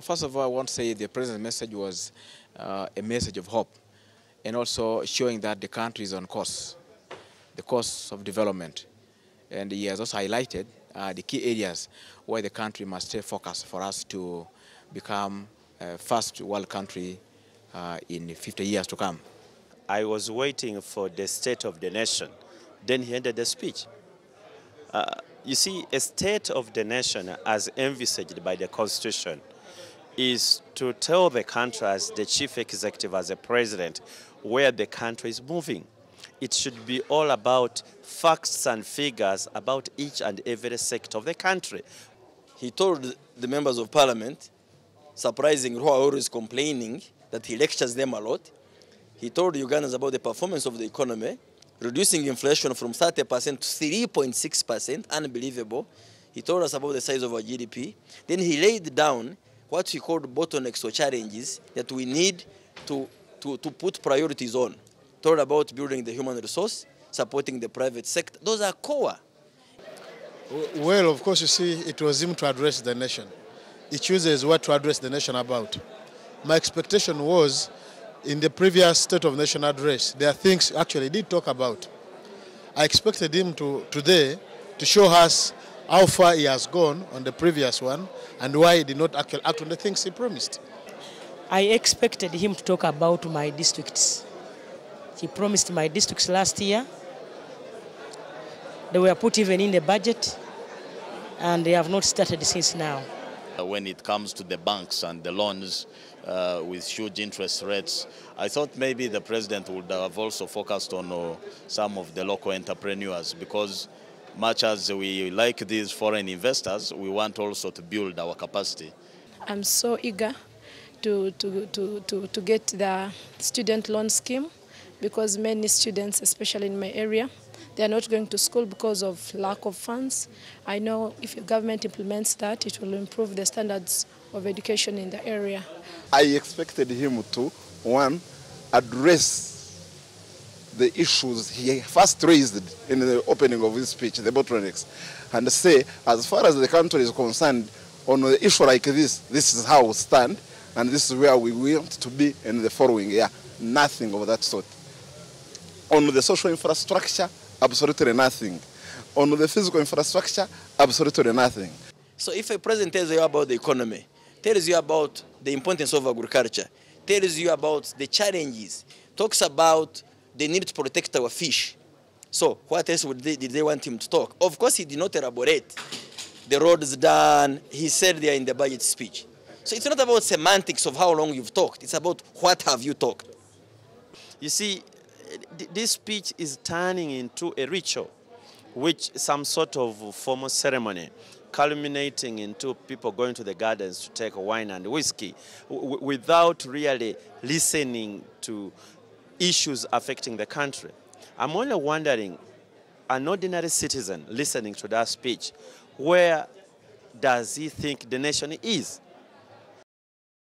First of all, I want to say the president's message was a message of hope, and also showing that the country is on course, the course of development. And he has also highlighted the key areas where the country must stay focused for us to become a first world country in 50 years to come. I was waiting for the state of the nation. Then he ended the speech. You see, a state of the nation, as envisaged by the Constitution, is to tell the country as the chief executive, as a president, where the country is moving. It should be all about facts and figures about each and every sector of the country. He told the members of parliament, surprisingly, who are always complaining that he lectures them a lot, he told Ugandans about the performance of the economy, reducing inflation from 30% to 3.6%, unbelievable. He told us about the size of our GDP. Then he laid down what he called bottlenecks or challenges that we need to put priorities on. Told about building the human resource, supporting the private sector. Those are core. Well, of course, you see, it was him to address the nation. He chooses what to address the nation about. My expectation was, in the previous State of Nation address, there are things actually he did talk about. I expected him today to show us how far he has gone on the previous one and why he did not actually act on the things he promised. I expected him to talk about my districts. He promised my districts last year. They were put even in the budget, and they have not started since now. When it comes to the banks and the loans with huge interest rates, I thought maybe the president would have also focused on some of the local entrepreneurs, because much as we like these foreign investors, we want also to build our capacity. I'm so eager to get the student loan scheme, because many students, especially in my area, they are not going to school because of lack of funds. I know if the government implements that, it will improve the standards of education in the area. I expected him to, one, address the issues he first raised in the opening of his speech, the bottlenecks, and say, as far as the country is concerned, on the issue like this is how we stand, and this is where we want to be in the following year. Nothing of that sort. On the social infrastructure, absolutely nothing. On the physical infrastructure, absolutely nothing. So if a president tells you about the economy, tells you about the importance of agriculture, tells you about the challenges, talks about the need to protect our fish, so what else did they want him to talk? Of course, he did not elaborate. The roads done, he said they are in the budget speech. So it's not about semantics of how long you've talked. It's about what have you talked. You see, this speech is turning into a ritual, which some sort of formal ceremony, culminating into people going to the gardens to take wine and whiskey, without really listening to issues affecting the country. I'm only wondering, an ordinary citizen listening to that speech, where does he think the nation is?